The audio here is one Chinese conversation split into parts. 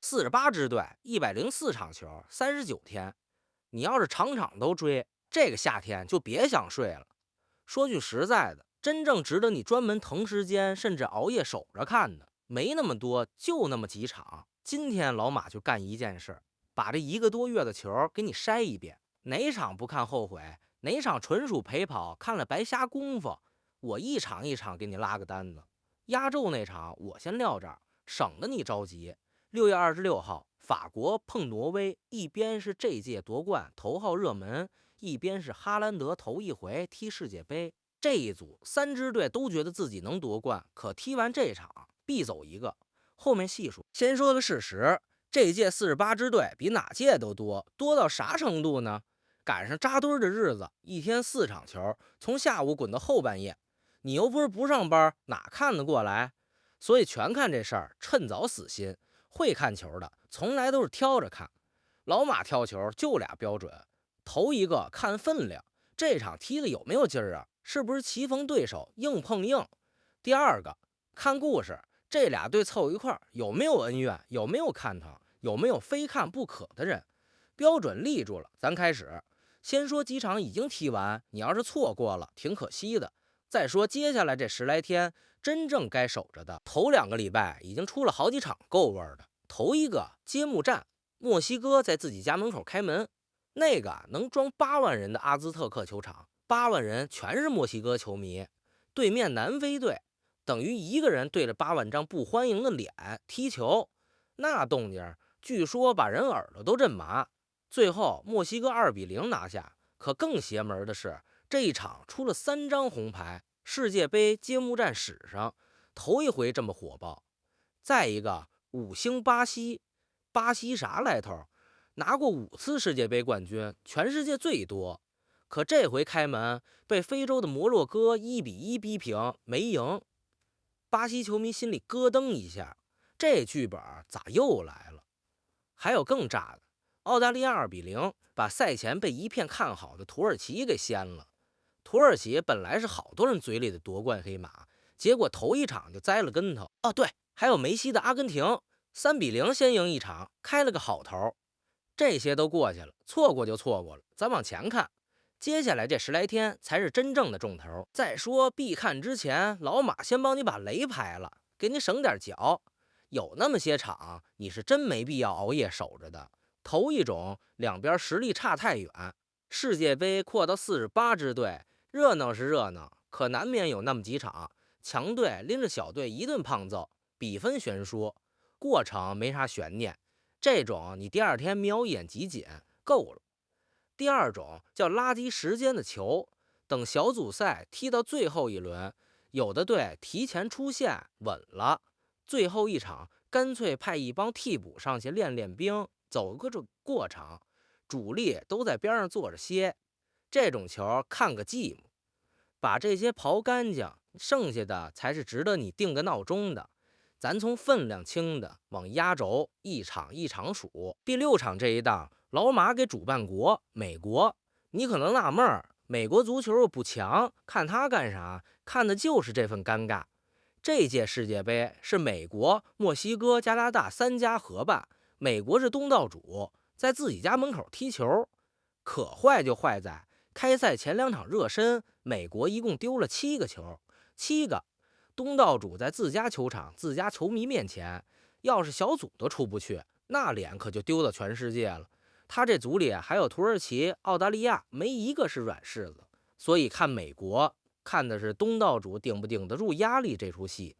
48支隊，104場球，39天。你要是场场都追，这个夏天就別想睡了。說句實在的，真正值得你專門騰時間甚至熬夜守着看的，沒那麼多，就那麼幾場。今天老馬就幹一件事，把這1個多月的球給你篩一遍，哪場不看後悔，哪場純屬陪跑，看了白瞎功夫。我一場一場給你拉個單子。壓軸那場我先撂這兒，省得你着急。6月26號，法國碰挪威，一邊是這屆奪冠頭號熱門，一邊是哈蘭德頭一回踢世界杯。這一組3支隊都覺得自己能奪冠，可踢完這場必走一個。後面細數，先說個事實，這屆48支隊比哪屆都多，多到啥程度呢？趕上扎堆的日子，一天4場球，從下午滾到後半夜，你又不是不上班，哪看得過來？所以全看這事兒，趁早死心。會看球的從來都是挑着看，老馬挑球就倆標準：頭一個看分量，這場踢的有沒有勁兒啊？是不是棋逢對手硬碰硬？第二個看故事，這倆隊湊一塊兒有沒有恩怨，有沒有看頭，有沒有非看不可的人？標準立住了，咱開始。先說幾場已經踢完，你要是錯過了，挺可惜的。再說接下來這10來天，真正該守着的，頭2個禮拜已經出了好幾場夠味兒的。頭一個揭幕戰，墨西哥在自己家門口開門，那個能裝8萬人的阿茲特克球場，8萬人全是墨西哥球迷。對面南非隊等於一個人對着8萬張不歡迎的臉踢球，那動靜據說把人耳朵都震麻。最後墨西哥2-0拿下，可更邪門的是，這一場出了3張紅牌，世界杯揭幕戰史上頭一回這麼火爆。再一個5星巴西，巴西啥來頭？拿過5次世界杯冠軍，全世界最多。可這回開門被非洲的摩洛哥1-1逼平，沒贏。巴西球迷心裡咯噔一下，這劇本咋又來了？還有更炸的，澳大利亞2-0把賽前被一片看好的土耳其給掀了。土耳其本來是好多人嘴裡的奪冠黑馬，結果頭一場就栽了跟頭。哦，對，還有梅西的阿根廷3-0先贏一場，開了個好頭。這些都過去了，錯過就錯過了，咱往前看。接下來這10來天才是真正的重頭。再說必看之前，老馬先幫你把雷排了，給你省點腳。有那麼些場你是真沒必要熬夜守着的。頭一種，兩邊實力差太遠，世界杯擴到48支隊，熱鬧是熱鬧，可難免有那麼幾場強隊拎着小隊一頓胖揍，比分懸殊，過程沒啥懸念。這種你第二天瞄一眼集錦夠了。第二種叫垃圾時間的球，等小組賽踢到最後一輪，有的隊提前出線穩了，最後一場乾脆派一幫替補上去練練兵，走個這過程，主力都在邊上坐着歇。這種球看個寂寞，把這些刨乾淨，剩下的才是值得你定個鬧鐘的。咱從分量輕的往壓軸，一場一場數。第6場這一檔，老馬給主辦國美國。你可能納悶，美國足球又不強，看他幹啥？看的就是這份尷尬。這屆世界杯是美國、墨西哥、加拿大3家合辦，美國是東道主，在自己家門口踢球。可壞就壞在開賽前2場熱身，美國一共丟了7個球，7個。東道主在自家球場、自家球迷面前，要是小組都出不去，那臉可就丟到全世界了。他這組裡還有土耳其、澳大利亞，沒一個是軟柿子。所以看美國，看的是東道主頂不頂得住壓力這出戲。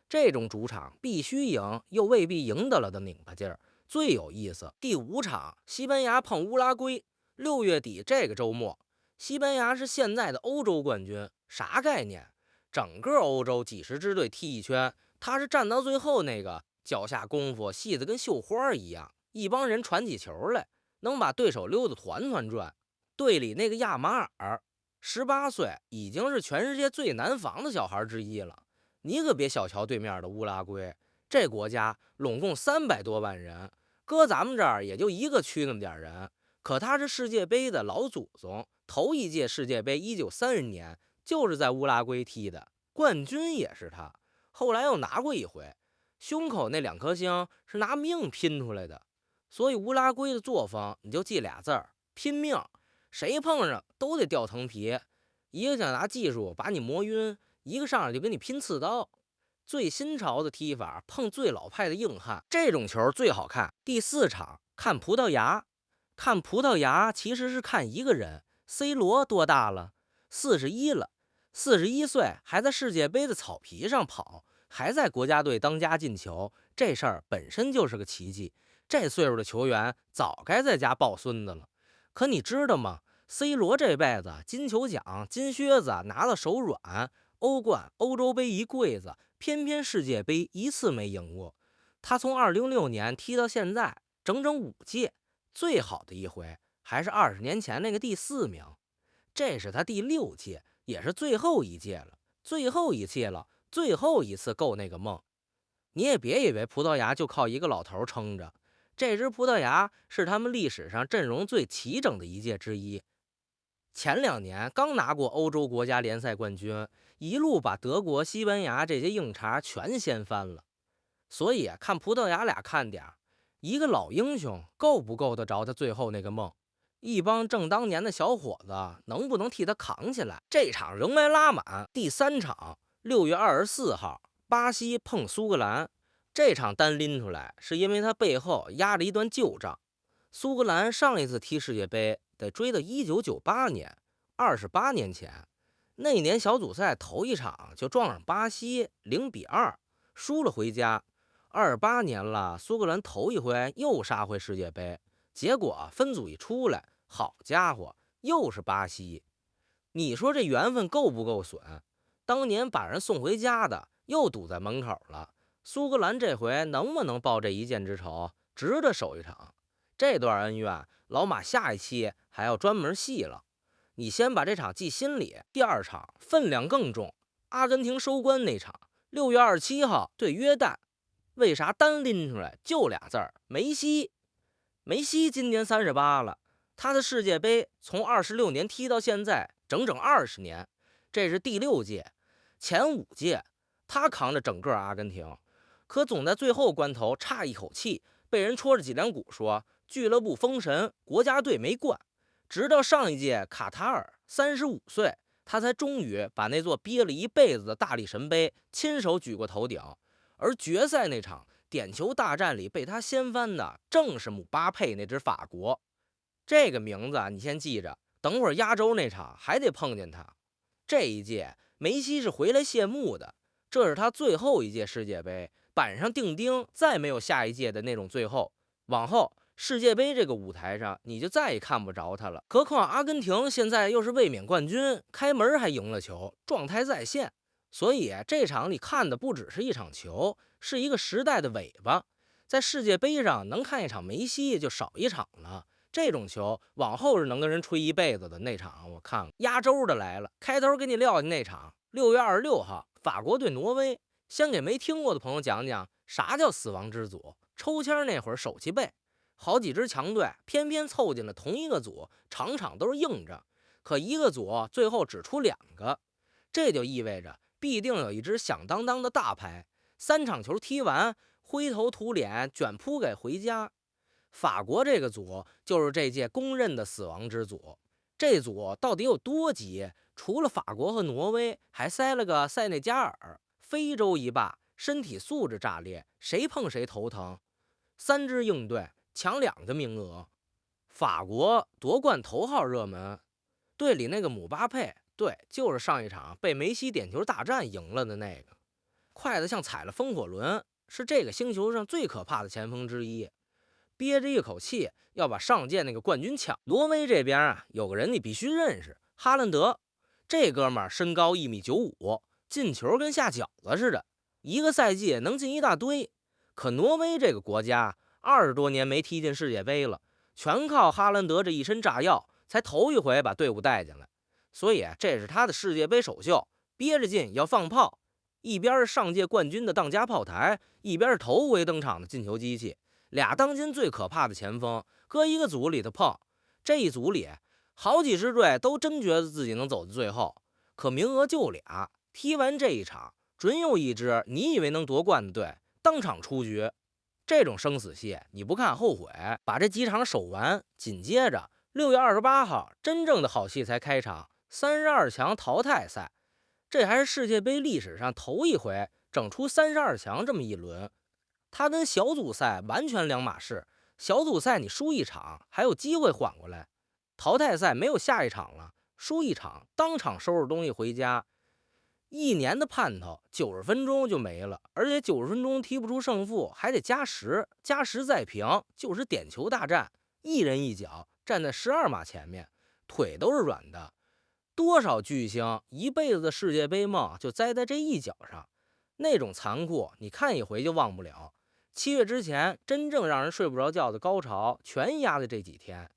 這種主場必須贏，又未必贏得了的擰巴勁兒最有意思。第5場，西班牙碰烏拉圭，6月底這個週末，西班牙是現在的歐洲冠軍，啥概念？整個歐洲幾十支隊踢一圈，他是站到最後那個，腳下功夫細得跟繡花一樣，一幫人傳起球來，能把對手溜得團團轉。隊裡那個亞馬爾18歲，已經是全世界最難防的小孩之一了。你可別小瞧對面的烏拉圭，這國家攏共300多萬人，擱咱們這兒也就一個區那麼點人，可他是世界杯的老祖宗，頭一屆世界杯1930年就是在烏拉圭踢的，冠軍也是他，後來又拿過一回。胸口那2顆星是拿命拼出來的。所以乌拉圭的作风你就记俩字儿：拼命。谁碰上都得掉层皮，一个想拿技術把你磨暈，一個上來就跟你拼刺刀。最新潮的踢法碰最老派的硬汉，這種球最好看。第4場看葡萄牙，看葡萄牙其實是看一個人。C 羅多大了？41了，41歲還在世界杯的草皮上跑，還在國家隊當家進球，這事兒本身就是個奇蹟。這歲數的球員早該在家抱孫子了。可你知道嗎？ C 羅這輩子金球獎、金靴子拿到手軟，歐冠、歐洲杯一櫃子，偏偏世界杯一次沒贏過。他從2006年踢到現在，整整5屆，最好的一回還是20年前那個第4名。這是他第6屆，也是最後一屆了，最後一屆了，最後一次夠那個夢。你也別以為葡萄牙就靠一個老頭撐着，這支葡萄牙是他們歷史上陣容最齊整的一屆之一。前2年剛拿過歐洲國家聯賽冠軍，一路把德國、西班牙這些硬茬全掀翻了。所以看葡萄牙倆看點，一個老英雄夠不夠得着他最後那個夢？一幫正當年的小伙子能不能替他扛起來？這場仍然拉滿。第3場6月24號，巴西碰蘇格蘭。這場單拎出來是因為他背後壓着一段舊賬。蘇格蘭上一次踢世界杯得追到1998年，28年前。那年小組賽頭一場就撞上巴西0-2，輸了回家。28年了，蘇格蘭頭一回又殺回世界杯，結果分組一出來，好家伙，又是巴西。你說這緣分夠不夠損？當年把人送回家的又堵在門口了。蘇格蘭這回能不能報這一箭之仇，值得守一場。這段恩怨，老馬下一期還要專門細了。你先把這場記心裡。第2場分量更重，阿根廷收官那場，6月27號對約旦。為啥單拎出來就倆字兒？梅西。梅西今年38了，他的世界杯從26年踢到現在，整整20年，這是第6屆。前5屆他扛着整個阿根廷，可總在最後關頭差一口氣，被人戳着脊梁骨說俱樂部封神，國家隊沒冠。直到上一屆卡塔爾35歲，他才終於把那座憋了一輩子的大力神杯親手舉過頭頂。而決賽那場點球大戰裡被他掀翻的正是姆巴佩那支法國。這個名字你先記着，等會兒壓軸那場還得碰見他。這一屆梅西是回來謝幕的，這是他最後一屆世界杯，板上釘釘，再沒有下一屆的那種最後。往後世界杯這個舞台上你就再也看不着他了。何況阿根廷現在又是衛冕冠軍，開門還贏了球，狀態在線。所以這場你看的不只是一場球，是一個時代的尾巴。在世界杯上能看一場梅西就少一場了。這種球往後是能跟人吹一輩子的。那場我看了。壓軸的來了，開頭給你撂下那場6月26號法國對挪威。先給沒聽過的朋友講講啥叫死亡之組。抽籤那會兒手氣背，好幾支強隊偏偏湊進了同一個組，場場都是硬仗，可一個組最後只出2個，這就意味着必定有一支響當當的大牌，3場球踢完灰頭土臉捲鋪蓋回家。法國這個組就是這屆公認的死亡之組。這組到底有多急？除了法國和挪威，還塞了個塞內加爾。非洲一霸，身體素質炸裂，誰碰誰頭疼。3支硬隊搶2個名額。法國奪冠頭號熱門，隊裡那個姆巴佩，對，就是上一場被梅西點球大戰贏了的那個，快得像踩了風火輪，是這個星球上最可怕的前鋒之一，憋着一口氣要把上屆那個冠軍搶。挪威這邊有個人你必須認識，哈蘭德。這哥們兒身高1.95米，進球跟下餃子似的，一個賽季能進一大堆。可挪威這個國家20多年沒踢進世界杯了，全靠哈蘭德這一身炸藥才頭一回把隊伍帶進來。所以這是他的世界杯首秀，憋着勁要放炮，一邊是上屆冠軍的當家炮台，一邊是頭回登場的進球機器，倆當今最可怕的前鋒擱一個組裡頭碰。這一組裡好幾支隊都真覺得自己能走到最後，可名額就倆，踢完這一場準有一支你以為能奪冠的隊當場出局。這種生死戲你不看後悔，把这幾場守完，緊接着6月28號真正的好戏才開場，32強淘汰賽，這還是世界杯歷史上頭一回整出32強這麼一輪。它跟小組賽完全兩碼事，小組賽你輸一場還有機會緩過來，淘汰賽沒有下一場了，輸一場當場收拾東西回家。1年的盼頭90分鐘就沒了，而且90分鐘踢不出勝負，還得加時，加時再平，就是點球大戰，一人一腳站在12碼前面，腿都是軟的。多少巨星一輩子的世界杯夢就栽在這一腳上，那種殘酷你看一回就忘不了。7月之前真正讓人睡不着覺的高潮全壓在這幾天。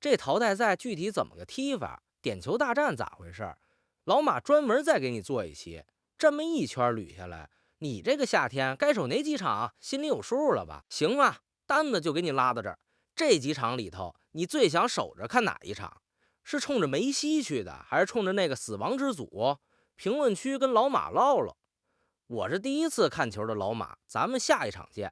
這淘汰賽具體怎麼個踢法，點球大戰咋回事，老馬專門再給你做一期，這麼一圈捋下來，你這個夏天該守哪幾場心裡有數了吧？行吧，單子就給你拉到這兒。這幾場裡頭你最想守着看哪一場？是衝着梅西去的，還是衝着那個死亡之組？評論區跟老馬唠唠。我是第一次看球的老馬，咱們下一場見。